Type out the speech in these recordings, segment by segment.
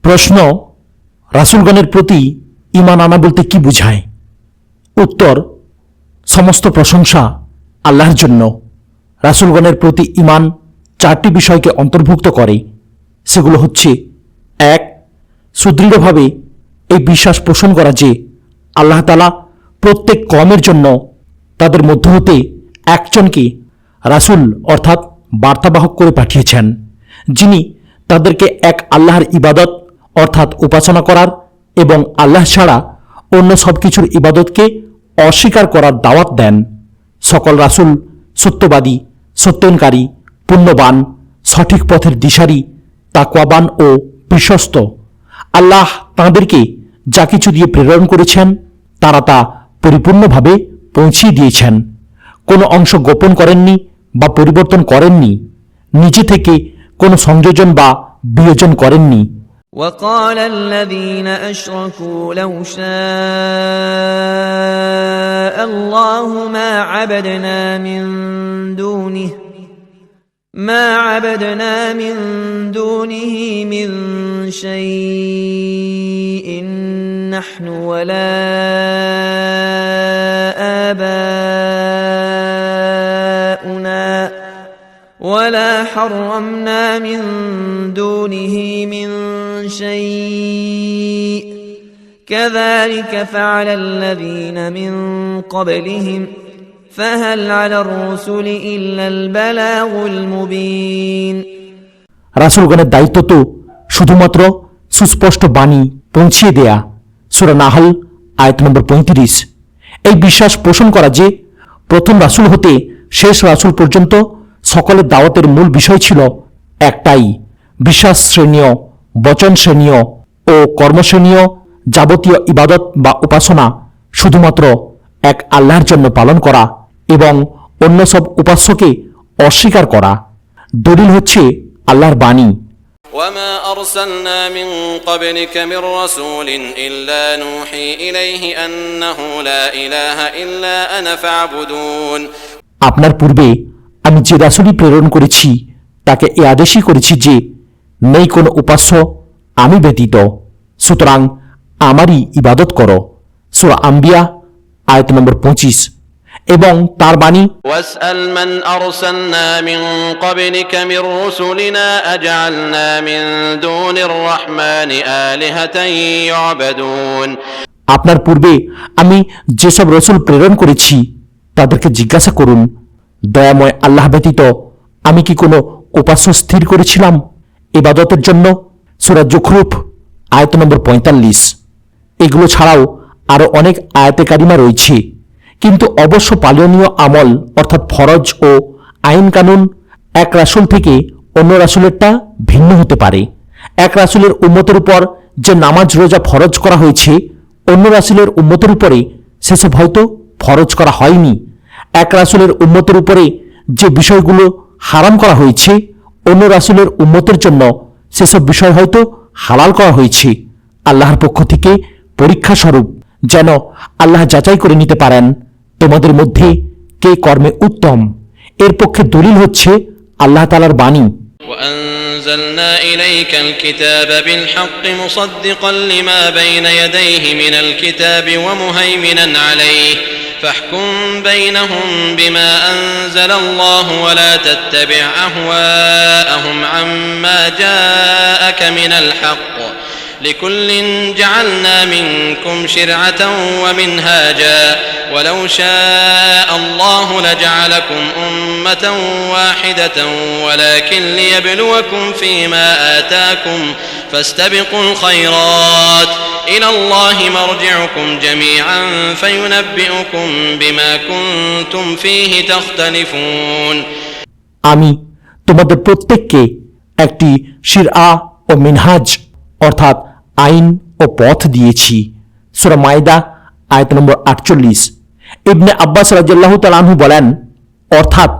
প্রশ্ন, রাসূলগণের প্রতি ঈমান আনা বলতে কি বোঝায়? উত্তর, সমস্ত প্রশংসা আল্লাহর জন্য। রাসূলগণের প্রতি ঈমান চারটি বিষয়কে অন্তর্ভুক্ত করে। সেগুলো হচ্ছে: ১. সুদৃঢ়ভাবে এই বিশ্বাস পোষণ করা যে আল্লাহ তাআলা প্রত্যেক কওমের জন্য তাদের মধ্য হতে একজনকে রাসূল অর্থাৎ বার্তাবাহক করে পাঠিয়েছেন, যিনি তাদেরকে এক আল্লাহর ইবাদত অর্থাৎ উপাসনা করার এবং আল্লাহ ছাড়া অন্য সব কিছুর ইবাদতকে অস্বীকার করার দাওয়াত দেন। সকল রাসূল সত্যবাদী, সত্যায়নকারী, পুণ্যবান, সঠিক পথের দিশারি, তাকওয়াবান ও বিশ্বস্ত। আল্লাহ তাঁদেরকে যা কিছু দিয়ে প্রেরণ করেছেন তারা তা পরিপূর্ণভাবে পৌঁছিয়ে দিয়েছেন। কোনো অংশ গোপন করেননি বা পরিবর্তন করেননি, নিজে থেকে কোনো সংযোজন বা বিয়োজন করেননি। وقال الذين أشركوا لو شاء الله ما عبدنا من دونه من شيء نحن ولا آباؤنا ولا حرمنا من دونه من شيء كذلك فعل الذين من قبلهم فهل على الرسل إلا البلاغ المبين। রাসূলগণের দায়িত্ব তো শুধুমাত্র সুস্পষ্ট বাণী পৌঁছিয়ে দেয়া। সূরা নাহল আয়াত নম্বর ৩৫। এই বিশ্বাস পোষণ করা যে প্রথম রাসূল হতে শেষ রাসূল পর্যন্ত সকলের দাওয়াতের মূল বিষয় ছিল একটাই: বিশ্বাস শ্রেণীয়, বচন শ্রেণীয় ও কর্মশ্রেণীয় যাবতীয় ইবাদত বা উপাসনা শুধুমাত্র এক আল্লাহর জন্য পালন করা এবং অন্য সব উপাস্যকে অস্বীকার করা। দলিল হচ্ছে আল্লাহর বাণী। وما أرسلنا من قبلك من رسول إلا نوحي إليه أنه لا إله إلا أنا فاعبدون। আপনার পূর্বে আমি যে রাসূলই প্রেরণ করেছি তাকে এ আদেশই করেছি যে নেই কোনো উপাস্য আমি ব্যতীত, সুতরাং আমারই ইবাদত করো। সূরা আম্বিয়া আয়াত নম্বর 25। এবং তার বাণী, واسأل من أرسلنا من قبلك من رسلنا أجعلنا من دون الرحمن آلهة يعبدون। আপনার পূর্বে আমি যেসব রাসূল প্রেরণ করেছি তাদেরকে জিজ্ঞাসা করুন, দয়াময় আল্লাহ ব্যতীত আমি কি কোনো উপাস্য স্থির করেছিলাম ইবাদতের জন্য? সূরা যুখরুফ আয়াত নম্বর 45। এগুলো ছাড়াও আরো অনেক আয়াতে কারিমা রয়েছে, কিন্তু অবশ্য পালনীয় আমল অর্থাৎ ফরজ ও আইন কানুন এক রাসূল থেকে অন্য রাসূলেরটা ভিন্ন হতে পারে। এক রাসূলের উম্মতের উপর যে নামাজ রোজা ফরজ করা হয়েছে অন্য রাসূলের উম্মতের উপরে সেসব হয়তো ফরজ করা হয়নি। এক রাসূলের উম্মতের উপরে যে বিষয়গুলো হারাম করা হয়েছে অন্য রাসূলের উম্মতের জন্য সেসব বিষয় হয়তো হালাল করা হয়েছে আল্লাহর পক্ষ থেকে পরীক্ষা স্বরূপ, যেন আল্লাহ যাচাই করে নিতে পারেন তোমাদের মধ্যে কে কর্মে উত্তম। এর পক্ষে দলিল হচ্ছে আল্লাহ তাআলার বাণী। وأنزلنا إليك الكتاب بالحق مصدقا لما بين يديه من الكتاب ومهيمنا عليه فاحكم بينهم بما أنزل الله ولا تتبع أهواءهم عما جاءك من الحق لكل جعلنا منكم شرعة ومنهاجا ولو شاء الله لجعلكم أمة واحدة ولكن ليبلوكم فيما آتاكم فاستبقوا الخيرات إلى الله مرجعكم جميعا فينبئكم بما كنتم فيه تختلفون। আমি তোমাদের প্রত্যেককে একটি শিরআ ও মিনহাজ অর্থাৎ আইন ও পথ দিয়েছি। সূরা মাইদা আয়াত নম্বর 48। ইবনে আব্বাস রাদিয়াল্লাহু তাআলা আনহু বলেন, অর্থাৎ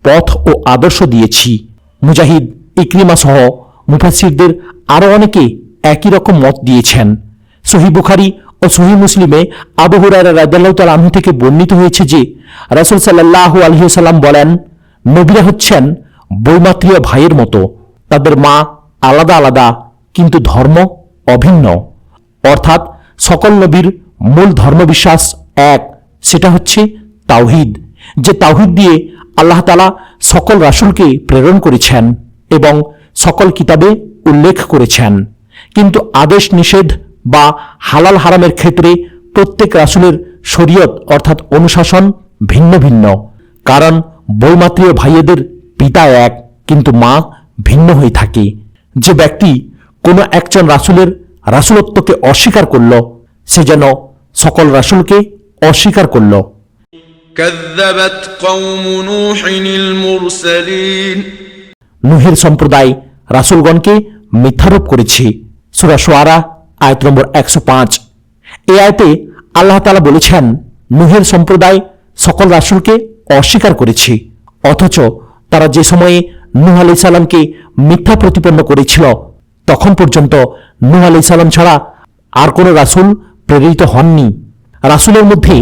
পথ ও আদর্শ দিয়েছি। মুজাহিদ, ইকরিমা সহ মুফাসসিরদের আরো অনেকে একই রকম মত দিয়েছেন। সহিহ বুখারী ও সহিহ মুসলিমে আবু হুরায়রা রাদিয়াল্লাহু তাআলা আনহু থেকে বর্ণিত হয়েছে যে রাসূল সাল্লাল্লাহু আলাইহি ওয়াসাল্লাম বলেন, নবীরা হচ্ছেন বৈমাত্রীয় ভাইয়ের মতো, তাদের মা আলাদা আলাদা কিন্তু ধর্ম অভিন্ন, অর্থাৎ সকল নবীর মূল ধর্মবিশ্বাস এক, সেটা হচ্ছে তাওহীদ। যে তাওহীদ দিয়ে আল্লাহ তাআলা সকল রাসূলকে প্রেরণ করেছেন এবং সকল কিতাবে উল্লেখ করেছেন। কিন্তু আদেশ নিষেধ বা হালাল হারামের ক্ষেত্রে প্রত্যেক রাসূলের শরীয়ত অর্থাৎ অনুশাসন ভিন্ন ভিন্ন, কারণ বৈমাত্রীয় ভাইয়েদের পিতা এক কিন্তু মা ভিন্ন হয়ে থাকে। যে ব্যক্তি কোনো একজন রাসূলের রাসূলত্বকে অস্বীকার করল, সে যেন সকল রাসূলকে অস্বীকার করল। كذبت قوم نوح المرسلين নূহের সম্প্রদায় রাসূলগণকে মিথ্যারোপ করেছে। সূরা শুআরা আয়াত নম্বর 105। এই আয়াতে আল্লাহ তাআলা বলেছেন, নূহের সম্প্রদায় সকল রাসূলকে অস্বীকার করেছে, অথচ তারা যে সময়ে নূহ আলাইহিস সালামকে মিথ্যা প্রতিপন্ন করেছিল তখন পর্যন্ত নূহ আলাইহিস সালাম ছাড়া আর কোনো রাসূল প্রেরিত হননি। রাসূলের মধ্যে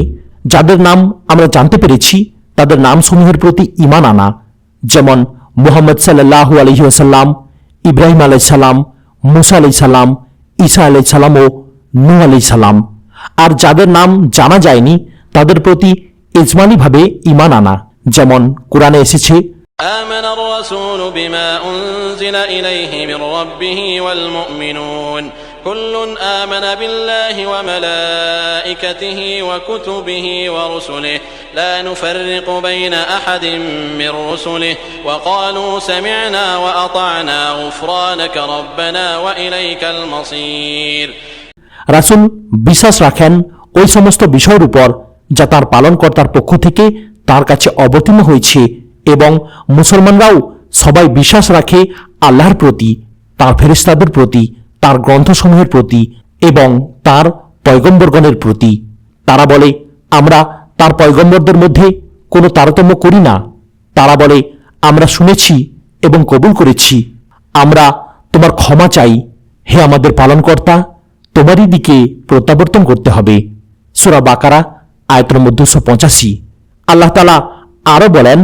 যাদের নাম আমরা জানতে পেরেছি তাদের নামসমূহের প্রতি ঈমান আনা, যেমন মুহাম্মদ সাল্লাল্লাহু আলাইহি ওয়াসাল্লাম, ইব্রাহিম আলাইহিস সালাম, মুসা আলাইহিস সালাম, ঈসা আলাইহিস সালাম ও নূহ আলাইহিস সালাম। আর যাদের নাম জানা যায়নি তাদের প্রতি ইজমালিভাবে ঈমান আনা, যেমন কোরআনে এসেছে, آمن الرسول بما أنزل إليه من ربه والمؤمنون كل آمن بالله وملائكته وكتبه ورسله لا نفرق بين أحد من رسله وقالوا سمعنا وأطعنا غفرانك ربنا وإليك المصير। রাসূল বিশ্বাস রাখেন ওই সমস্ত বিষয়ের উপর যা তার পালনকর্তার পক্ষ থেকে তার কাছে অবতীর্ণ হয়েছে, এবং মুসলমানরাও সবাই বিশ্বাস রাখে আল্লাহর প্রতি, তার ফেরেশতাদের প্রতি, তার গ্রন্থসমূহের প্রতি এবং তার পয়গম্বরগণের প্রতি। তারা বলে, আমরা তার পয়গম্বরদের মধ্যে কোনো তারতম্য করি না। তারা বলে, আমরা শুনেছি এবং কবুল করেছি। আমরা তোমার ক্ষমা চাই, হে আমাদের পালনকর্তা, তোমারই দিকে প্রত্যাবর্তন করতে হবে। সূরা বাকারা আয়াত নম্বর 285। আল্লাহ তাআলা আরো বলেন,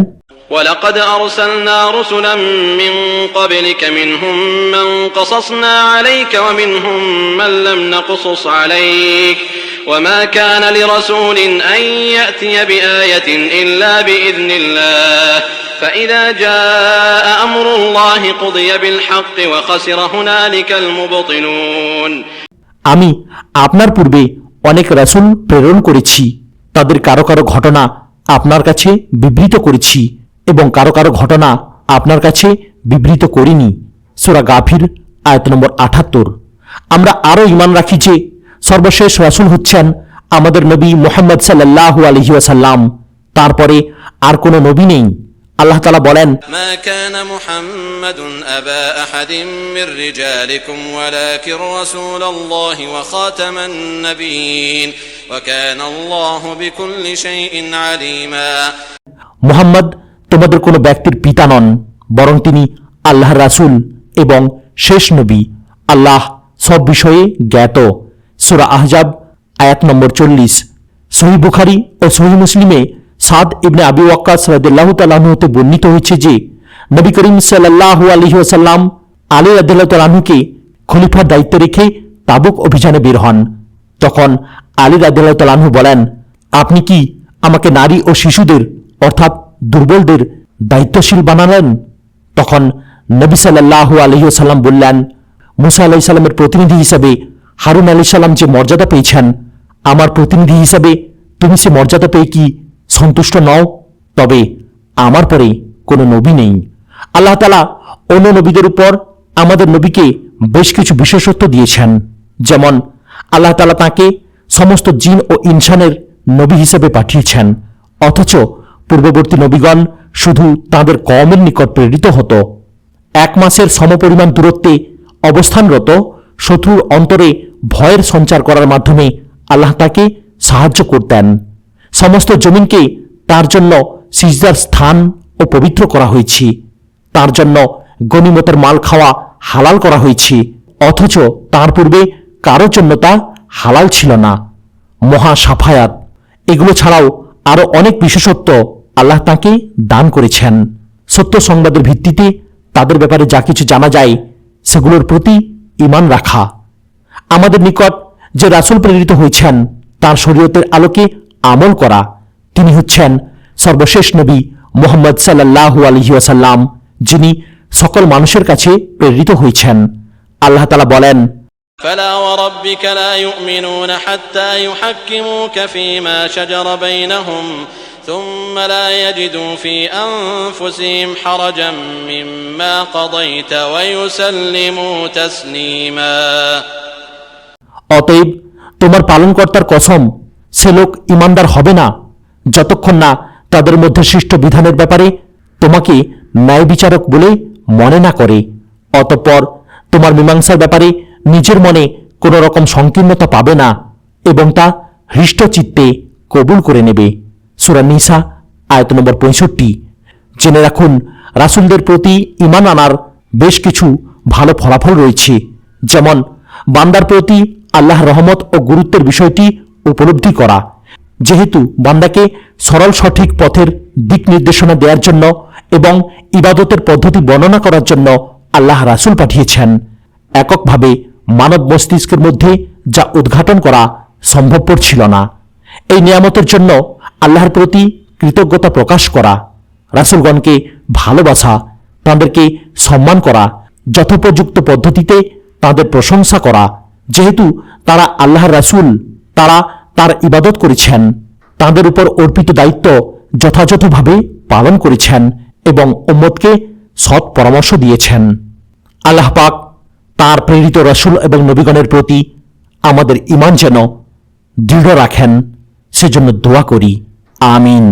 ولقد أرسلنا رسلا من قبلك منهم من قصصنا عليك ومنهم من لم نقصص عليك وما كان لرسول أن يأتي بآية إلا بإذن الله فإذا جاء أمر الله قضي بالحق وخسر هنالك المبطلون। আমি আপনার পূর্বে অনেক রাসূল প্রেরণ করেছি, তাদের কারো কারো ঘটনা আপনার কাছে বিবৃত করেছি এবং কারো কারো ঘটনা আপনার কাছে বিবৃত করিনি। সূরা গাফির আয়াত নম্বর 78। আমরা আরো ঈমান রাখি যে সর্বশেষ রাসূল হচ্ছেন আমাদের নবী মুহাম্মদ সাল্লাল্লাহু আলাইহি ওয়াসাল্লাম, তারপরে আর কোনো নবী নেই। আল্লাহ তাআলা বলেন, ما كان محمد أبا أحد من رجالكم ولكن رسول الله وخاتم النبيين وكان الله بكل شيء عليما। মুহাম্মদ তোমাদের কোনো ব্যক্তির পিতা নন, বরং তিনি আল্লাহর রাসূল এবং শেষ নবী। আল্লাহ সব বিষয়ে জ্ঞাত। সূরা আহজাব আয়াত নম্বর 40। সহিহ বুখারী ও সহিহ মুসলিমে সাদ ইবনে আবি ওয়াক্কাস রাদিয়াল্লাহু তাআলা আনহু হতে বর্ণিত হয়েছে যে নবী করিম সাল্লাল্লাহু আলাইহি ওয়াসাল্লাম আলী রাদিয়াল্লাহু তাআলা আনহুকে খলিফার দায়িত্ব রেখে তাবুক অভিযানে বের হন। তখন আলী রাদিয়াল্লাহু তাআলা আনহু বলেন, আপনি কি আমাকে নারী ও শিশুদের অর্থাৎ দুর্বলদের দায়িত্বশীল বানালেন? তখন নবী সাল্লাল্লাহু আলাইহি ওয়াসাল্লাম বললেন, মুসা আলাইহিস সালামের প্রতিনিধি হিসাবে হারুন আলাইহিস সালাম যে মর্যাদা পেয়েছেন, আমার প্রতিনিধি হিসাবে তুমি সে মর্যাদা পেয়ে কি সন্তুষ্ট নও? তবে আমার পরে কোনো নবী নেই। আল্লাহ তাআলা অন্য নবীদের উপর আমাদের নবীকে বেশ কিছু বিশেষত্ব দিয়েছেন, যেমন আল্লাহ তাআলা তাঁকে সমস্ত জিন ও ইনসানের নবী হিসেবে পাঠিয়েছেন, অথচ পূর্ববর্তী নবীগণ শুধু তাঁদের কওমের নিকট প্রেরিত হতো। 1 মাসের সমপরিমাণ দূরত্বে অবস্থানরত শত্রুর অন্তরে ভয়ের সঞ্চার করার মাধ্যমে আল্লাহ তাকে সাহায্য করতেন। সমস্ত জমিনকে তার জন্য সিজদার স্থান ও পবিত্র করা হয়েছে। তার জন্য গনিমতের মাল খাওয়া হালাল করা হয়েছে, অথচ তার পূর্বে কারোর জন্য তা হালাল ছিল না। মহা সাফায়াত, এগুলো ছাড়াও আরো অনেক বিশেষত্ব আল্লাহ তাকে দান করেছেন। সত্য সংবাদের ভিত্তিতে তাদের ব্যাপারে যা কিছু জানা যায় সেগুলোর প্রতি ঈমান রাখা। আমাদের নিকট যে রাসূল প্রেরিত হয়েছেন তার শরীয়তের আলোকে আমল করা। তিনি হচ্ছেন সর্বশেষ নবী মুহাম্মদ সাল্লাল্লাহু আলাইহি ওয়াসাল্লাম, যিনি সকল মানুষের কাছে প্রেরিত হয়েছেন। আল্লাহ তাআলা বলেন, فلا وربك لا يؤمنون حتى يحكموك فيما شجر بينهم ثم لا يجدوا في أنفسهم حرجا مما قضيت ويسلموا تسليما। অতএব তোমার পালনকর্তার কসম, সে লোক ঈমানদার হবে না যতক্ষণ না তাদের মধ্যে সৃষ্ট বিধানের ব্যাপারে তোমাকে ন্যায় বিচারক বলে মনে না করে, অতঃপর তোমার মীমাংসার ব্যাপারে নিজের মনে কোনো রকম সংকীর্ণতা পাবে না এবং তা হৃষ্টচিত্তে কবুল করে নেবে। সূরা নিসা আয়াত নম্বর 65। জেনে রাখুন, রাসূলদের প্রতি ঈমান আনার বেশ কিছু ভালো ফলাফল রয়েছে, যেমন বান্দার প্রতি আল্লাহর রহমত ও গুরুত্বের বিষয়টি উপলব্ধি করা। যেহেতু বান্দাকে সরল সঠিক পথের দিক নির্দেশনা দেওয়ার জন্য এবং ইবাদতের পদ্ধতি বর্ণনা করার জন্য আল্লাহ রাসূল পাঠিয়েছেন, এককভাবে মানব মস্তিষ্কের মধ্যে যা উদ্ঘাটন করা সম্ভবপর ছিল না। এই নিয়ামতের জন্য আল্লাহর প্রতি কৃতজ্ঞতা প্রকাশ করা, রাসূলগণকে ভালোবাসা, তাঁদেরকে সম্মান করা, যথোপযুক্ত পদ্ধতিতে তাঁদের প্রশংসা করা। যেহেতু তারা আল্লাহর রাসূল, তারা তার ইবাদত করেছেন, তাঁদের উপর অর্পিত দায়িত্ব যথাযথভাবে পালন করেছেন এবং উম্মতকে সৎ পরামর্শ দিয়েছেন। আল্লাহ পাক তাঁর প্রেরিত রাসূল এবং নবীগণের প্রতি আমাদের ঈমান যেন দৃঢ় রাখেন, সেজন্য দোয়া করি। আমিন।